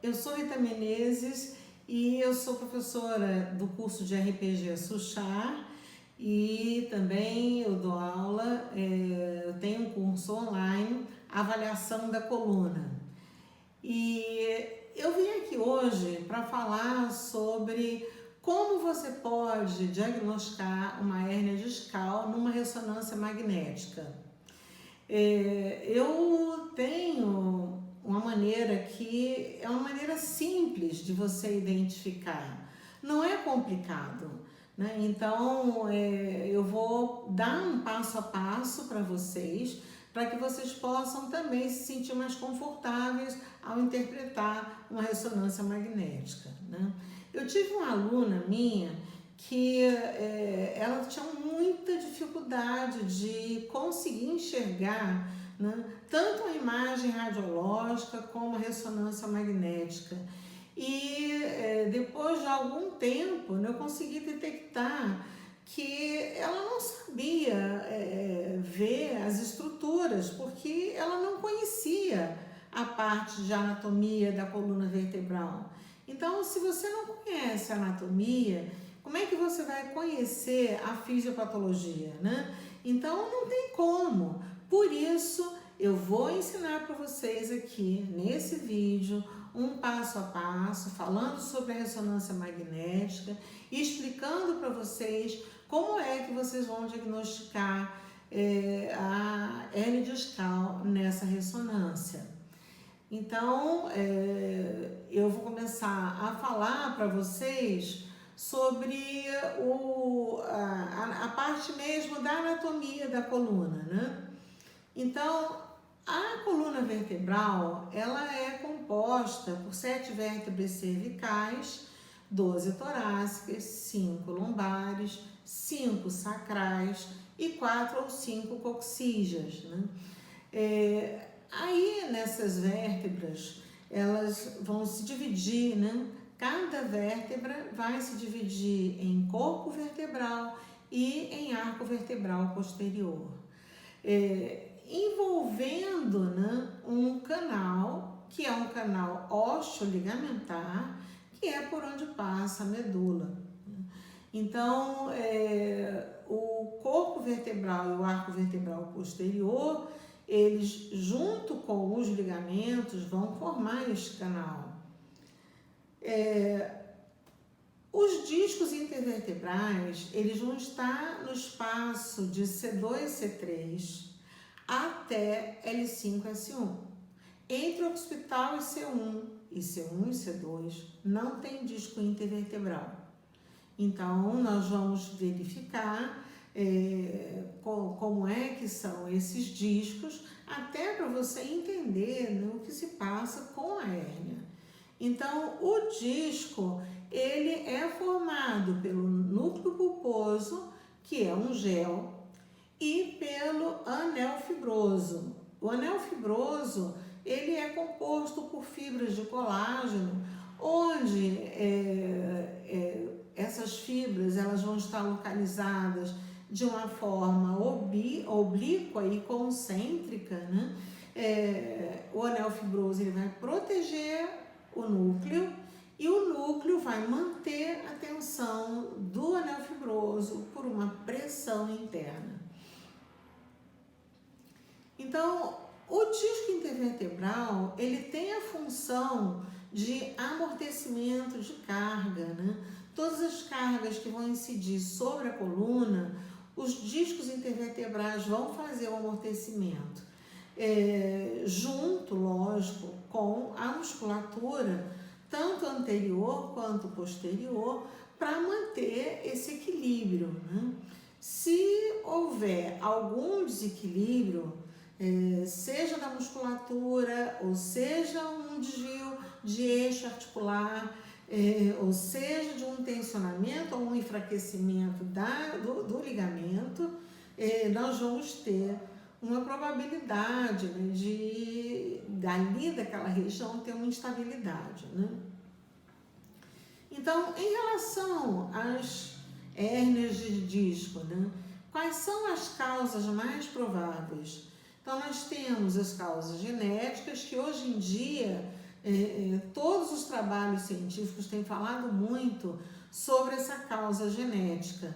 Eu sou Rita Menezes e eu sou professora do curso de RPG Suchar e também eu dou aula, eu tenho um curso online, Avaliação da Coluna. E eu vim aqui hoje para falar sobre como você pode diagnosticar uma hérnia discal numa ressonância magnética. Eu tenho uma maneira que é uma maneira simples de você identificar, não é complicado, né? Então eu vou dar um passo a passo para vocês, para que vocês possam também se sentir mais confortáveis ao interpretar uma ressonância magnética, né? Eu tive uma aluna minha que ela tinha muita dificuldade de conseguir enxergar, né, tanto a imagem radiológica como a ressonância magnética. E depois de algum tempo, né, eu consegui detectar que ela não sabia ver as estruturas, porque ela não conhecia a parte de anatomia da coluna vertebral. Então, se você não conhece a anatomia, como é que você vai conhecer a fisiopatologia, né? Então, não tem como. Por isso, eu vou ensinar para vocês aqui, nesse vídeo, um passo a passo, falando sobre a ressonância magnética, explicando para vocês como é que vocês vão diagnosticar a hérnia discal nessa ressonância. Então, eu vou começar a falar para vocês sobre a parte mesmo da anatomia da coluna, né? Então, a coluna vertebral, ela é composta por 7 vértebras cervicais, 12 torácicas, 5 lombares, 5 sacrais e 4 ou 5 coxígeas, né? Aí, nessas vértebras, elas vão se dividir, né? Cada vértebra vai se dividir em corpo vertebral e em arco vertebral posterior, envolvendo, né, um canal, que é um canal ósseo-ligamentar, que é por onde passa a medula. Então, o corpo vertebral e o arco vertebral posterior, eles, junto com os ligamentos, vão formar este canal. Os discos intervertebrais, eles vão estar no espaço de C2 e C3 até L5-S1. Entre o occipital e C1 e C2, não tem disco intervertebral. Então, nós vamos verificar como é que são esses discos, até para você entender, né, o que se passa com a hérnia. Então, o disco, ele é formado pelo núcleo pulposo, que é um gel, e pelo anel fibroso. O anel fibroso, ele é composto por fibras de colágeno, onde essas fibras, elas vão estar localizadas de uma forma oblíqua e concêntrica, né? O anel fibroso, ele vai proteger o núcleo e o núcleo vai manter a tensão do anel fibroso por uma pressão interna. Então, o disco intervertebral, ele tem a função de amortecimento de carga, né? Todas as cargas que vão incidir sobre a coluna, os discos intervertebrais vão fazer o amortecimento, junto, lógico, com a musculatura, tanto anterior quanto posterior, para manter esse equilíbrio, né? Se houver algum desequilíbrio, seja da musculatura, ou seja um desvio de eixo articular, ou seja de um tensionamento ou um enfraquecimento do ligamento, nós vamos ter uma probabilidade, né, de dali daquela região ter uma instabilidade, né? Então, em relação às hérnias de disco, né, quais são as causas mais prováveis? Então, nós temos as causas genéticas, que hoje em dia Todos os trabalhos científicos têm falado muito sobre essa causa genética,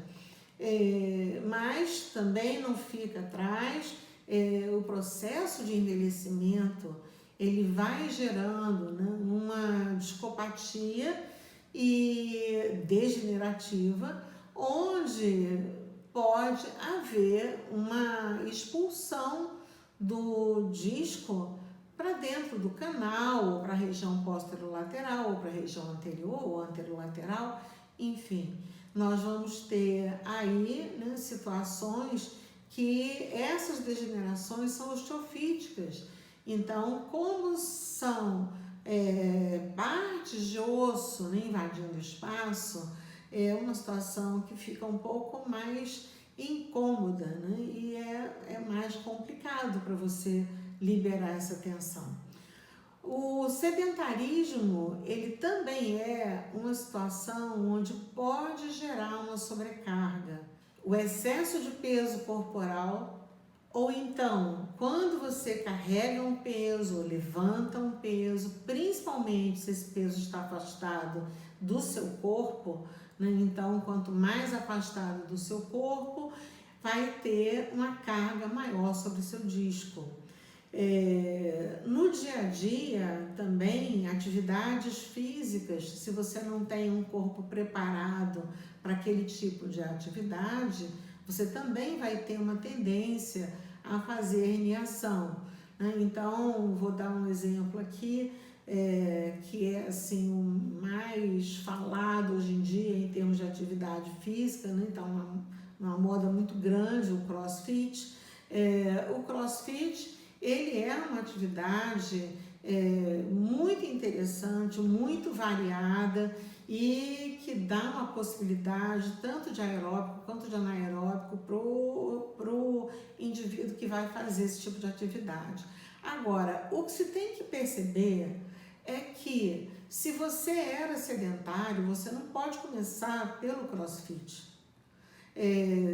mas também não fica atrás o processo de envelhecimento. Ele vai gerando, né, uma discopatia e degenerativa, onde pode haver uma expulsão do disco para dentro do canal, ou para a região posterolateral, ou para a região anterior ou anterolateral, enfim. Nós vamos ter aí, né, situações que essas degenerações são osteofíticas. Então, como são partes de osso, né, invadindo o espaço, é uma situação que fica um pouco mais incômoda, né, e é mais complicado para você liberar essa tensão. O sedentarismo, ele também é uma situação onde pode gerar uma sobrecarga. O excesso de peso corporal, ou então, quando você carrega um peso, levanta um peso, principalmente se esse peso está afastado do seu corpo, né? Então, quanto mais afastado do seu corpo, vai ter uma carga maior sobre o seu disco. No dia a dia também, atividades físicas, se você não tem um corpo preparado para aquele tipo de atividade, você também vai ter uma tendência a fazer herniação, né? Então, vou dar um exemplo aqui, que é assim, o mais falado hoje em dia em termos de atividade física, né? Então, uma moda muito grande, o CrossFit. O CrossFit, ele é uma atividade muito interessante, muito variada e que dá uma possibilidade tanto de aeróbico quanto de anaeróbico para o indivíduo que vai fazer esse tipo de atividade. Agora, o que se tem que perceber é que se você era sedentário, você não pode começar pelo CrossFit.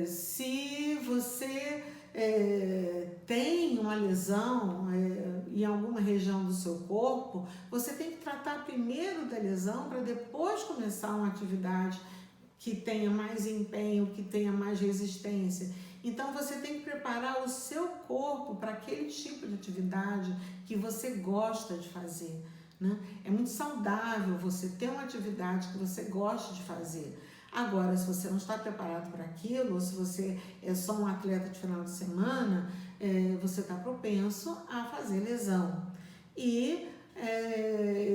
Se você tem uma lesão em alguma região do seu corpo, você tem que tratar primeiro da lesão para depois começar uma atividade que tenha mais empenho, que tenha mais resistência. Então você tem que preparar o seu corpo para aquele tipo de atividade que você gosta de fazer, né? É muito saudável você ter uma atividade que você gosta de fazer. Agora, se você não está preparado para aquilo, ou se você é só um atleta de final de semana, você está propenso a fazer lesão. E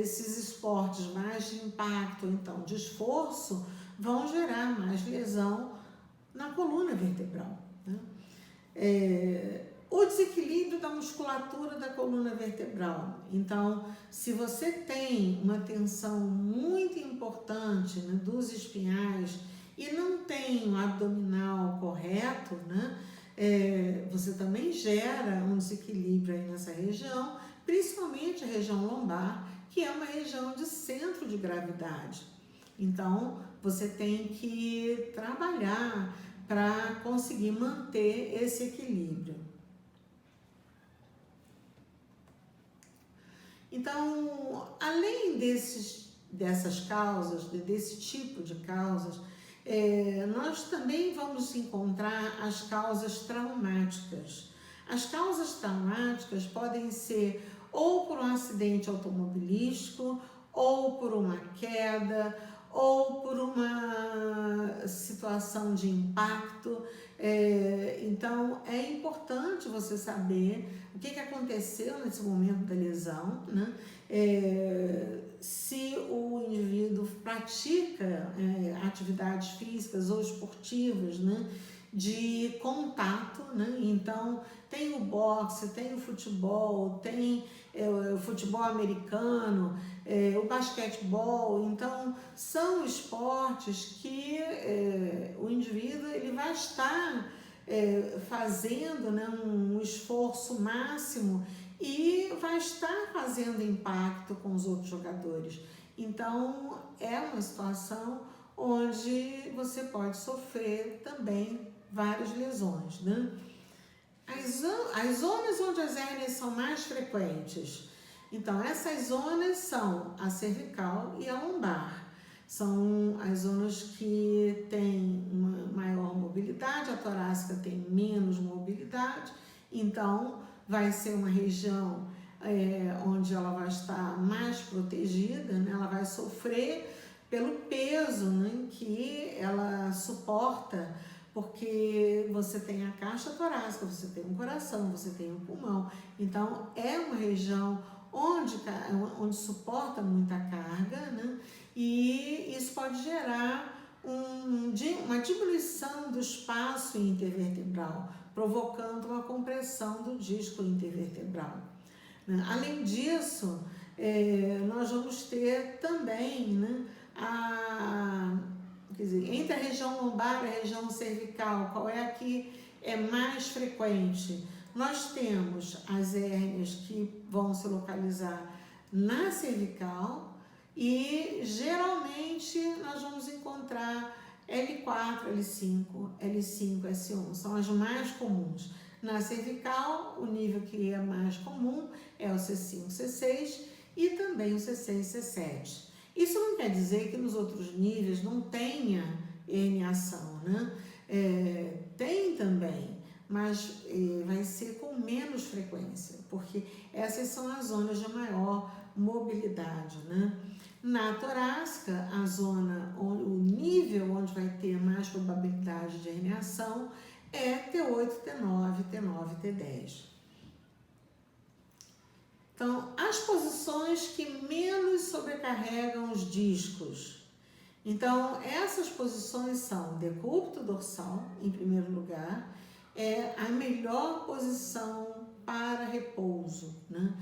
esses esportes mais de impacto, então, de esforço, vão gerar mais lesão na coluna vertebral, né? O desequilíbrio da musculatura da coluna vertebral. Então, se você tem uma tensão muito importante, né, dos espinhais e não tem um abdominal correto, né, você também gera um desequilíbrio aí nessa região, principalmente a região lombar, que é uma região de centro de gravidade. Então, você tem que trabalhar para conseguir manter esse equilíbrio. Então, além dessas causas, desse tipo de causas, nós também vamos encontrar as causas traumáticas. As causas traumáticas podem ser ou por um acidente automobilístico, ou por uma queda, ou por uma situação de impacto. Então, é importante você saber o que aconteceu nesse momento da lesão, né? Se o indivíduo pratica atividades físicas ou esportivas, né, de contato, né? Então, tem o boxe, tem o futebol, tem o futebol americano, o basquetebol. Então, são esportes que o indivíduo ele vai estar fazendo, né, um esforço máximo e vai estar fazendo impacto com os outros jogadores. Então, é uma situação onde você pode sofrer também várias lesões, né? As zonas onde as hérnias são mais frequentes. Então, essas zonas são a cervical e a lombar. São as zonas que têm uma maior mobilidade, a torácica tem menos mobilidade, então vai ser uma região onde ela vai estar mais protegida, né? Ela vai sofrer pelo peso, né, que ela suporta, porque você tem a caixa torácica, você tem um coração, você tem um pulmão, então é uma região onde suporta muita carga, né? E isso pode gerar uma diminuição do espaço intervertebral, provocando uma compressão do disco intervertebral. Além disso, nós vamos ter também, né, quer dizer, entre a região lombar e a região cervical, qual é a que é mais frequente? Nós temos as hérnias que vão se localizar na cervical e geralmente nós vamos encontrar L4, L5, L5, S1, são as mais comuns. Na cervical, o nível que é mais comum é o C5, C6 e também o C6, C7. Isso não quer dizer que nos outros níveis não tenha herniação, né? Tem também, mas vai ser com menos frequência, porque essas são as zonas de maior mobilidade, né? Na torácica, a zona, o nível onde vai ter mais probabilidade de herniação é T8, T9, T9, T10. Então, as posições que menos sobrecarregam os discos. Então, essas posições são decúbito dorsal, em primeiro lugar, é a melhor posição para repouso, né?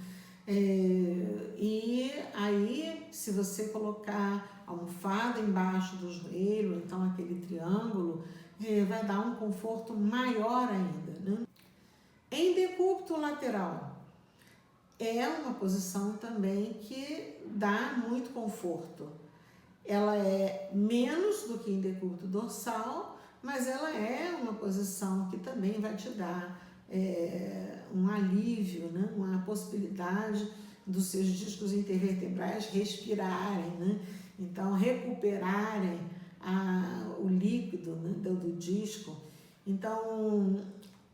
E aí, se você colocar a almofada embaixo do joelho, então aquele triângulo, vai dar um conforto maior ainda, né? Em decúbito lateral, é uma posição também que dá muito conforto. Ela é menos do que em decúbito dorsal, mas ela é uma posição que também vai te dar um alívio, né? Uma possibilidade dos seus discos intervertebrais respirarem, né? Então recuperarem o líquido, né, do disco. Então,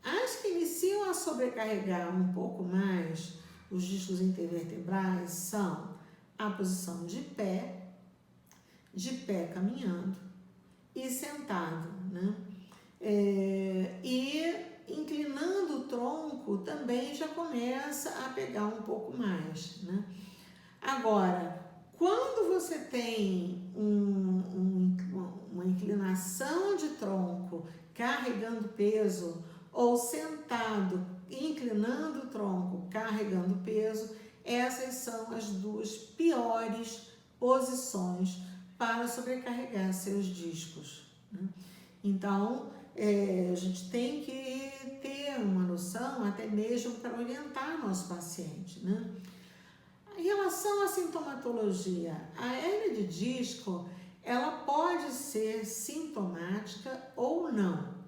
as que iniciam a sobrecarregar um pouco mais os discos intervertebrais são a posição de pé caminhando e sentado, né? E inclinando o tronco também já começa a pegar um pouco mais, né? Agora, quando você tem uma inclinação de tronco carregando peso ou sentado inclinando o tronco carregando peso, essas são as duas piores posições para sobrecarregar seus discos, né? Então, a gente tem que ter uma noção até mesmo para orientar nosso paciente, né? Em relação à sintomatologia, a hérnia de disco, ela pode ser sintomática ou não.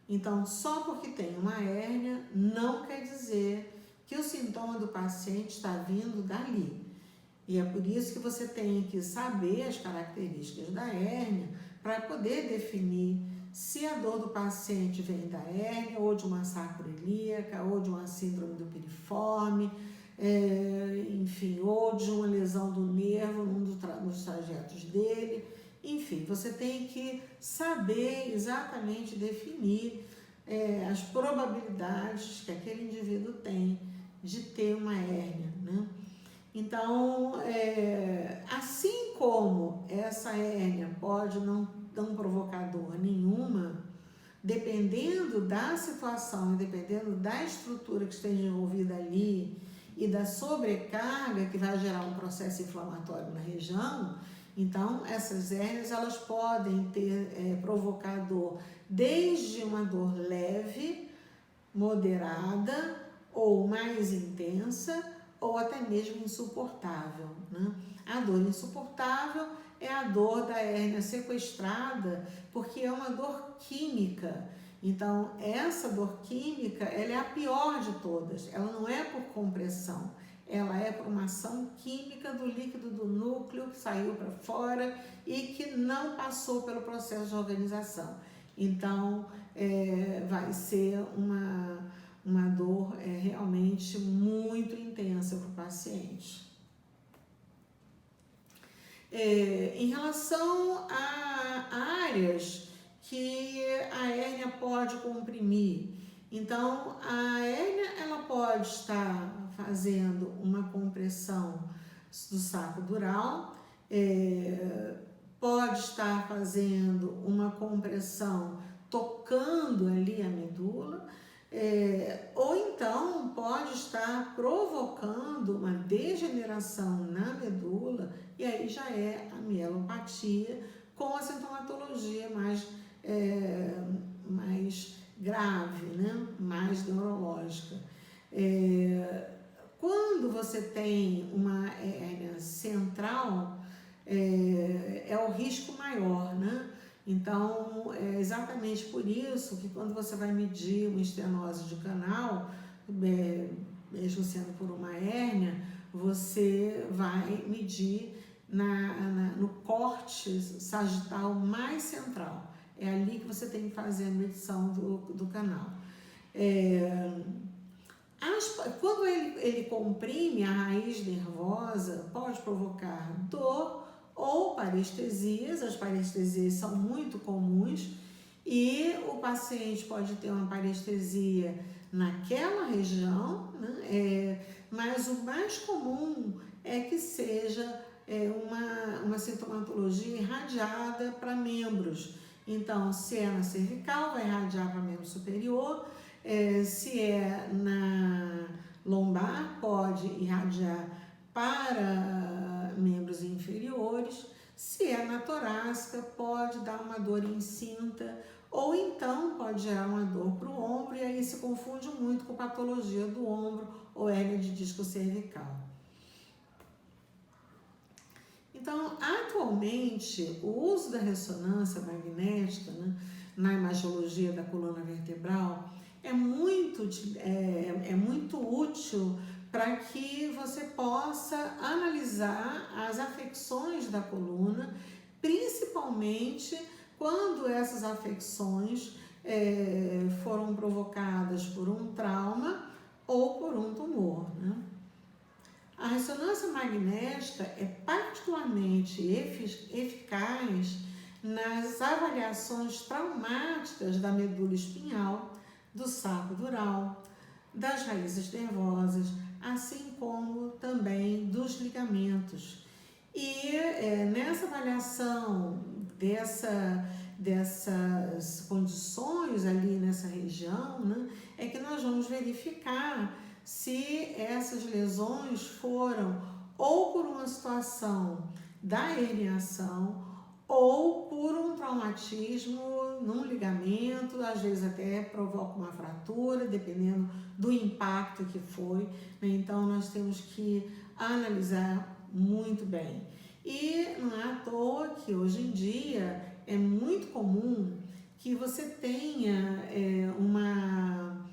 Então, só porque tem uma hérnia, não quer dizer que o sintoma do paciente está vindo dali. E é por isso que você tem que saber as características da hérnia para poder definir se a dor do paciente vem da hérnia, ou de uma sacroiliaca, ou de uma síndrome do piriforme, enfim, ou de uma lesão do nervo num dos trajetos dele. Enfim, você tem que saber exatamente definir as probabilidades que aquele indivíduo tem de ter uma hérnia, né? Então, assim como essa hérnia pode não provocar dor nenhuma, dependendo da situação, dependendo da estrutura que esteja envolvida ali e da sobrecarga que vai gerar um processo inflamatório na região, então essas hérnias elas podem provocar dor desde uma dor leve, moderada ou mais intensa, ou até mesmo insuportável, né? A dor insuportável é a dor da hérnia sequestrada, porque é uma dor química. Então, essa dor química, ela é a pior de todas. Ela não é por compressão, ela é por uma ação química do líquido do núcleo que saiu para fora e que não passou pelo processo de organização. Então, vai ser uma dor realmente muito intensa para o paciente. Em relação a áreas que a hérnia pode comprimir, então a hérnia ela pode estar fazendo uma compressão do saco dural, pode estar fazendo uma compressão tocando ali a medula, ou então pode estar provocando uma degeneração na medula, e aí já é a mielopatia com a sintomatologia mais grave, né? Mais neurológica. Quando você tem uma hérnia central, é o risco maior, né? Então, é exatamente por isso que quando você vai medir uma estenose de canal, mesmo sendo por uma hérnia, você vai medir no corte sagital mais central. É ali que você tem que fazer a medição do canal. Quando ele comprime a raiz nervosa, pode provocar dor ou parestesias. As parestesias são muito comuns e o paciente pode ter uma parestesia naquela região, né? Mas o mais comum é que seja uma sintomatologia irradiada para membros. Então, se é na cervical, vai irradiar para membro superior. Se é na lombar, pode irradiar para membros inferiores. Se é na torácica, pode dar uma dor em cinta, ou então pode gerar uma dor para o ombro, e aí se confunde muito com patologia do ombro ou hérnia de disco cervical. Então, atualmente, o uso da ressonância magnética, né, na imagiologia da coluna vertebral é muito útil para que você possa analisar as afecções da coluna, principalmente quando essas afecções foram provocadas por um trauma ou por um tumor, né? A ressonância magnética é particularmente eficaz nas avaliações traumáticas da medula espinhal, do saco dural, das raízes nervosas, assim como também dos ligamentos. E nessa avaliação dessas condições ali nessa região, né, é que nós vamos verificar se essas lesões foram ou por uma situação da herniação ou por um traumatismo num ligamento, às vezes até provoca uma fratura, dependendo do impacto que foi, né? Então nós temos que analisar muito bem. E não é à toa que hoje em dia é muito comum que você tenha uma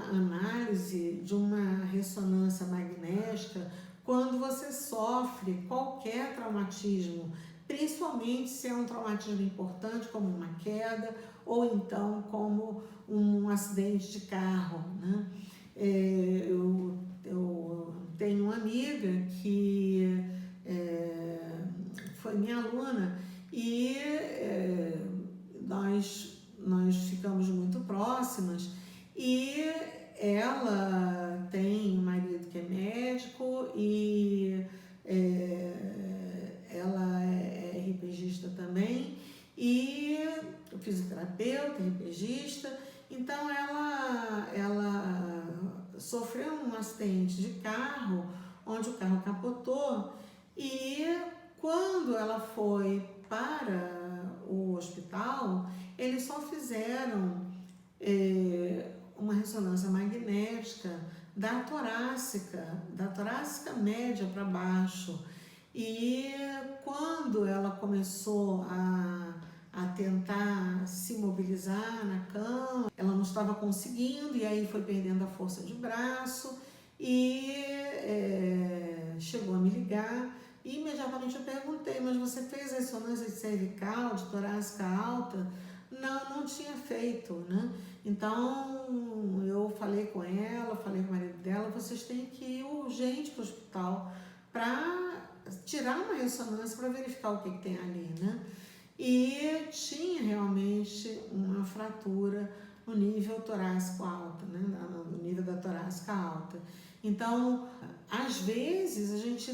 análise de uma ressonância magnética quando você sofre qualquer traumatismo, principalmente se é um traumatismo importante, como uma queda ou então como um acidente de carro, né? Eu tenho uma amiga que foi minha aluna e nós ficamos muito próximas, e ela tem um marido que é médico e ela é RPGista também, e fisioterapeuta, RPGista. Então ela sofreu um acidente de carro, onde o carro capotou, e quando ela foi para o hospital, eles só fizeram uma ressonância magnética da torácica média para baixo. E quando ela começou a tentar se mobilizar na cama, ela não estava conseguindo, e aí foi perdendo a força de braço, e e chegou a me ligar e imediatamente eu perguntei, mas você fez ressonância de cervical, de torácica alta? Não, não tinha feito, né? Então eu falei com ela, falei com o marido dela, vocês têm que ir urgente para o hospital para tirar uma ressonância para verificar o que tem ali, né? E tinha realmente uma fratura no nível torácico alto, né? No nível da torácica alta. Então, às vezes, a gente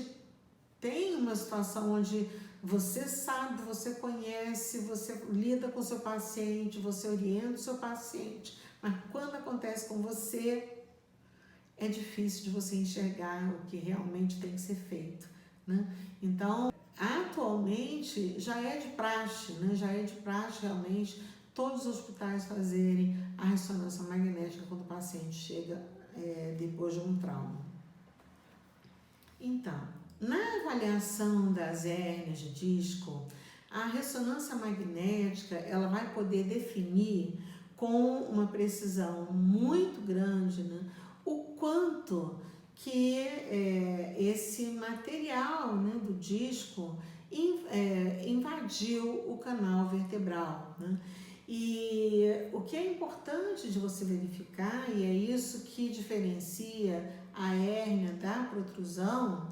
tem uma situação onde você sabe, você conhece, você lida com o seu paciente, você orienta o seu paciente, mas quando acontece com você, é difícil de você enxergar o que realmente tem que ser feito, né? Então, atualmente já é de praxe, né? Já é de praxe realmente todos os hospitais fazerem a ressonância magnética quando o paciente chega depois de um trauma. Então, na avaliação das hérnias de disco, a ressonância magnética ela vai poder definir com uma precisão muito grande, né, o quanto que esse material, né, do disco invadiu o canal vertebral, né? E o que é importante de você verificar, e é isso que diferencia a hérnia da protrusão,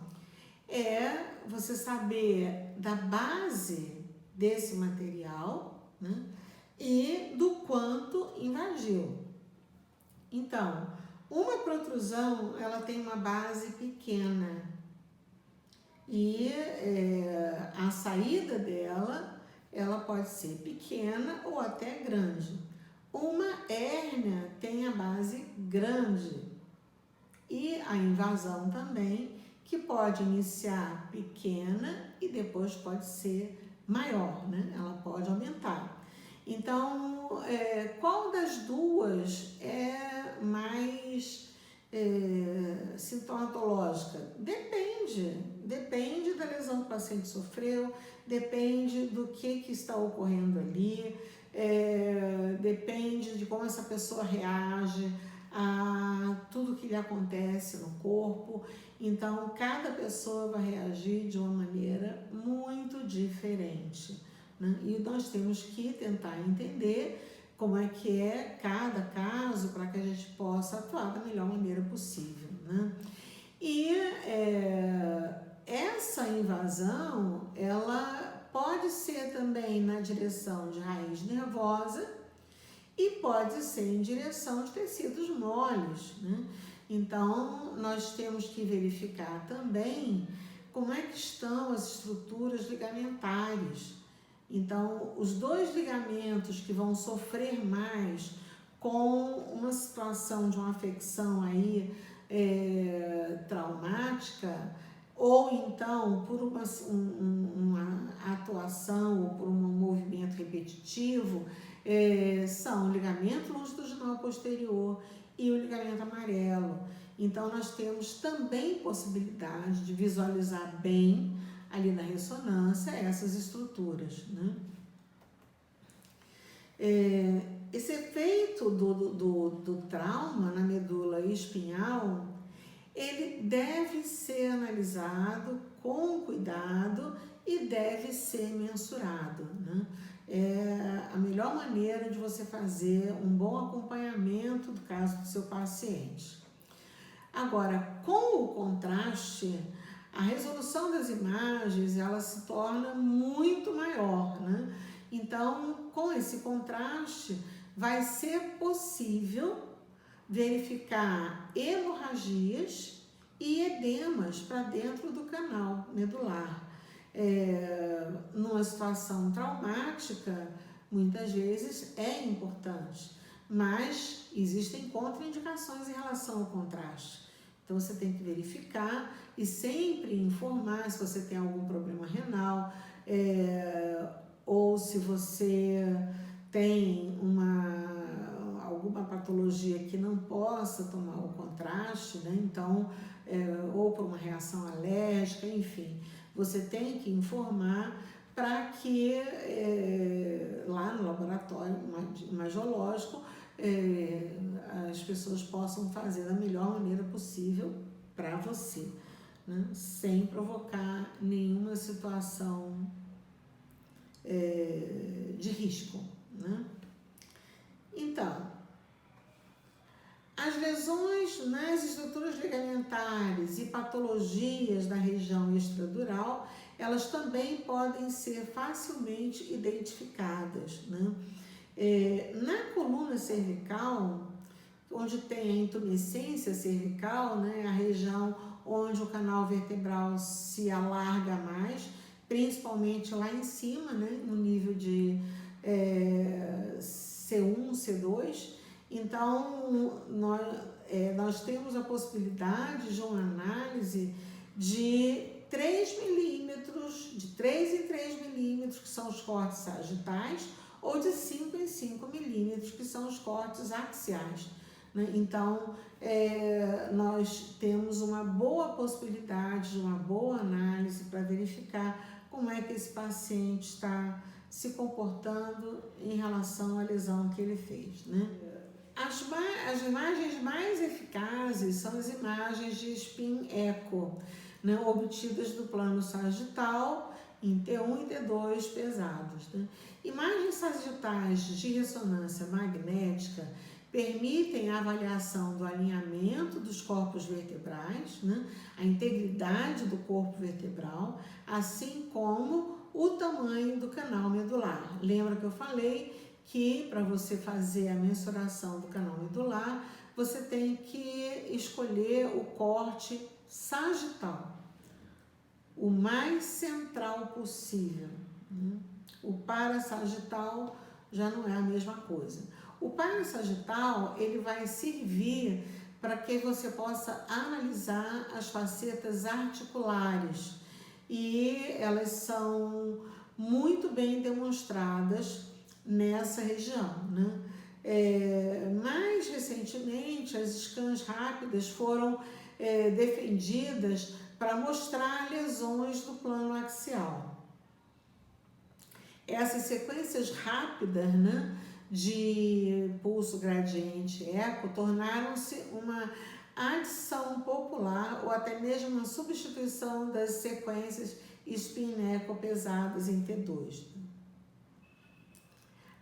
é você saber da base desse material, né, e do quanto invadiu. Então, uma protrusão ela tem uma base pequena e a saída dela ela pode ser pequena ou até grande. Uma hérnia tem a base grande e a invasão também, que pode iniciar pequena e depois pode ser maior, né? Ela pode aumentar. Então, qual das duas é mais sintomatológica? Depende da lesão que o paciente sofreu, depende do que está ocorrendo ali, depende de como essa pessoa reage a tudo que lhe acontece no corpo. Então, cada pessoa vai reagir de uma maneira muito diferente, né? E nós temos que tentar entender como é que é cada caso para que a gente possa atuar da melhor maneira possível, né? E essa invasão, ela pode ser também na direção de raiz nervosa e pode ser em direção de tecidos moles, né? Então, nós temos que verificar também como é que estão as estruturas ligamentares. Então, os dois ligamentos que vão sofrer mais com uma situação de uma afecção aí traumática, ou então por uma atuação ou por um movimento repetitivo, são o ligamento longitudinal posterior e o ligamento amarelo. Então, nós temos também possibilidade de visualizar bem ali na ressonância essas estruturas, né? Esse efeito do trauma na medula espinhal, ele deve ser analisado com cuidado e deve ser mensurado, né? É a melhor maneira de você fazer um bom acompanhamento do caso do seu paciente. Agora, com o contraste, a resolução das imagens ela se torna muito maior, né? Então, com esse contraste, vai ser possível verificar hemorragias e edemas para dentro do canal medular. Numa situação traumática, muitas vezes é importante, mas existem contraindicações em relação ao contraste. Então, você tem que verificar e sempre informar se você tem algum problema renal, ou se você tem alguma patologia que não possa tomar o contraste, né? Então, ou por uma reação alérgica, enfim, você tem que informar para que lá no laboratório imagiológico as pessoas possam fazer da melhor maneira possível você, né? Sem provocar nenhuma situação de risco, né? Então, as lesões nas estruturas ligamentares e patologias da região extradural, elas também podem ser facilmente identificadas, né? Na coluna cervical, onde tem a intumescência cervical, né, a região onde o canal vertebral se alarga mais, principalmente lá em cima, né, no nível de C1, C2. Então, nós temos a possibilidade de uma análise de 3 milímetros, de 3 em 3 milímetros, que são os cortes sagitais, ou de 5 em 5 milímetros, que são os cortes axiais, né? Então, nós temos uma boa possibilidade de uma boa análise para verificar como é que esse paciente está se comportando em relação à lesão que ele fez, né? As imagens mais eficazes são as imagens de spin echo, né, obtidas do plano sagital em T1 e T2 pesados, né? Imagens sagitais de ressonância magnética permitem a avaliação do alinhamento dos corpos vertebrais, né, a integridade do corpo vertebral, assim como o tamanho do canal medular. Lembra que eu falei que para você fazer a mensuração do canal medular, você tem que escolher o corte sagital, o mais central possível, né? O parasagital já não é a mesma coisa. O parasagital, ele vai servir para que você possa analisar as facetas articulares, e elas são muito bem demonstradas nessa região, né? Mais recentemente, as scans rápidas foram defendidas para mostrar lesões do plano axial. Essas sequências rápidas, né, de pulso gradiente eco tornaram-se uma adição popular ou até mesmo uma substituição das sequências spin echo pesadas em T2.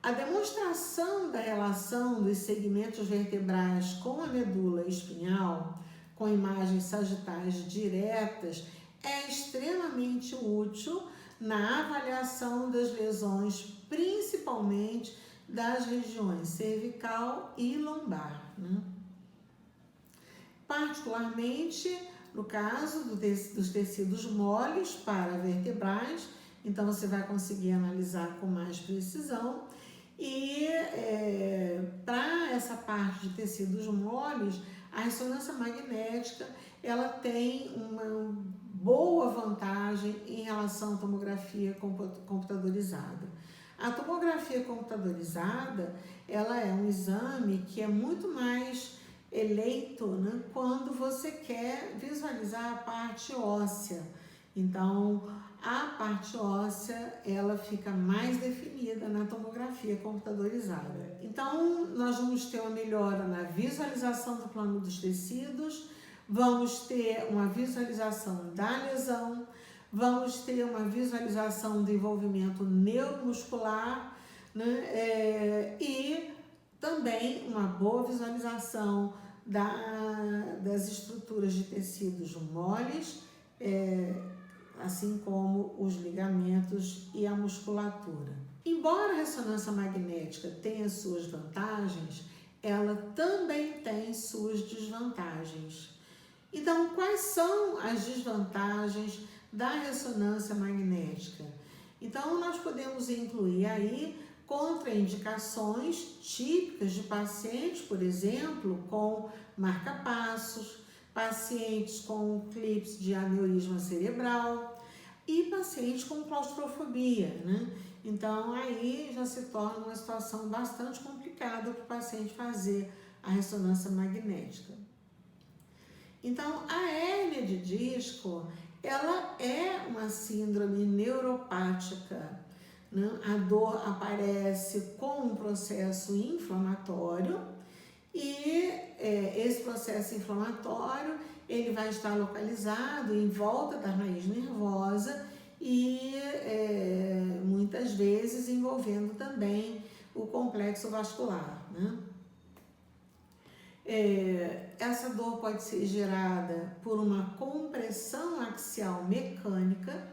A demonstração da relação dos segmentos vertebrais com a medula espinhal, com imagens sagitais diretas, é extremamente útil na avaliação das lesões, principalmente das regiões cervical e lombar, né? Particularmente no caso dos tecidos moles para vertebrais, então você vai conseguir analisar com mais precisão. E para essa parte de tecidos moles, a ressonância magnética ela tem uma boa vantagem em relação à tomografia computadorizada. A tomografia computadorizada ela é um exame que é muito mais eleito, né, quando você quer visualizar a parte óssea. Então, a parte óssea, ela fica mais definida na tomografia computadorizada. Então, nós vamos ter uma melhora na visualização do plano dos tecidos, vamos ter uma visualização da lesão, vamos ter uma visualização do envolvimento neuromuscular, né, e também uma boa visualização das estruturas de tecidos moles, assim como os ligamentos e a musculatura. Embora a ressonância magnética tenha suas vantagens, ela também tem suas desvantagens. Então, quais são as desvantagens da ressonância magnética? Então, nós podemos incluir aí contraindicações típicas de pacientes, por exemplo, com marca-passos, pacientes com eclipse de aneurisma cerebral e pacientes com claustrofobia, né? Então, aí já se torna uma situação bastante complicada para o paciente fazer a ressonância magnética. Então, a hérnia de disco, ela é uma síndrome neuropática, né? A dor aparece com um processo inflamatório e esse processo inflamatório, ele vai estar localizado em volta da raiz nervosa e muitas vezes envolvendo também o complexo vascular, né? Essa dor pode ser gerada por uma compressão axial mecânica,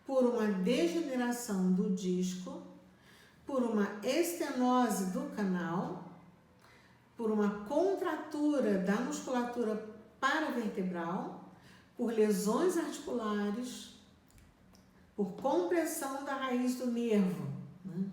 por uma degeneração do disco, por uma estenose do canal, por uma contratura da musculatura paravertebral, por lesões articulares, por compressão da raiz do nervo, né?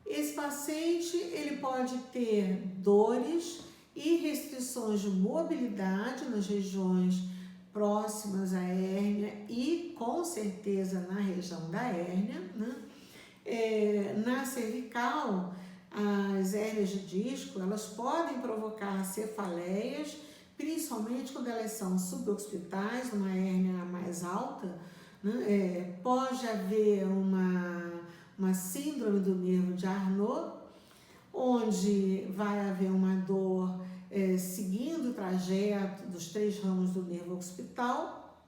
Esse paciente, ele pode ter dores e restrições de mobilidade nas regiões próximas à hérnia e, com certeza, na região da hérnia, né? Na cervical, as hérnias de disco, elas podem provocar cefaleias, principalmente quando elas são suboccipitais, uma hérnia mais alta, né? Pode haver uma síndrome do nervo de Arnaud, onde vai haver uma dor seguindo o trajeto dos 3 ramos do nervo occipital.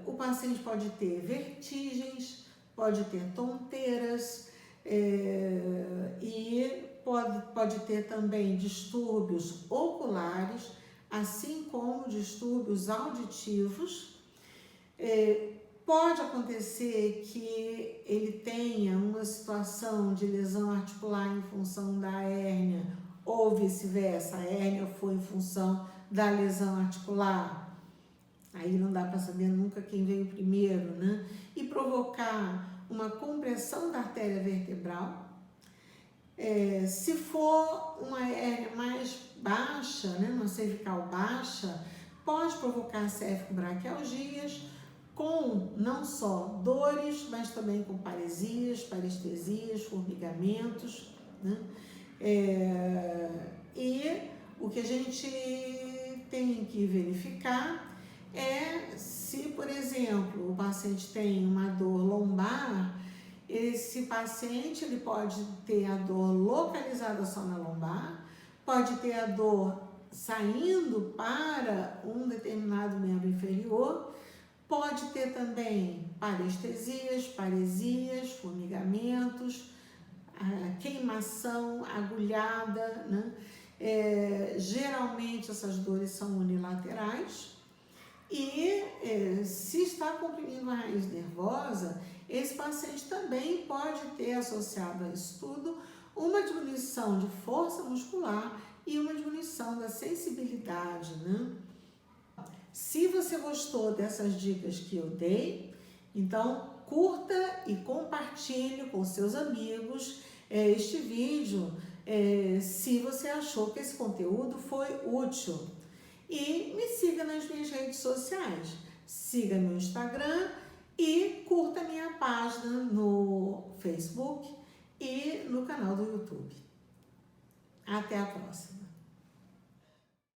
O paciente pode ter vertigens, pode ter tonteiras e pode ter também distúrbios oculares, assim como distúrbios auditivos. Pode acontecer que ele tenha uma situação de lesão articular em função da hérnia ou vice-versa, a hérnia foi em função da lesão articular. Aí não dá para saber nunca quem veio primeiro, né? E provocar uma compressão da artéria vertebral. Se for uma hérnia mais baixa, né, uma cervical baixa, pode provocar céfico-braquialgias, com não só dores, mas também com paresias, parestesias, formigamentos, né? E o que a gente tem que verificar é se, por exemplo, o paciente tem uma dor lombar, esse paciente ele pode ter a dor localizada só na lombar, pode ter a dor saindo para um determinado membro inferior, pode ter também parestesias, paresias, formigamentos, queimação, agulhada, né? Geralmente essas dores são unilaterais e se está comprimindo a raiz nervosa, esse paciente também pode ter associado a isso tudo uma diminuição de força muscular e uma diminuição da sensibilidade, né? Se você gostou dessas dicas que eu dei, então curta e compartilhe com seus amigos este vídeo se você achou que esse conteúdo foi útil. E me siga nas minhas redes sociais. Siga meu Instagram e curta minha página no Facebook e no canal do YouTube. Até a próxima!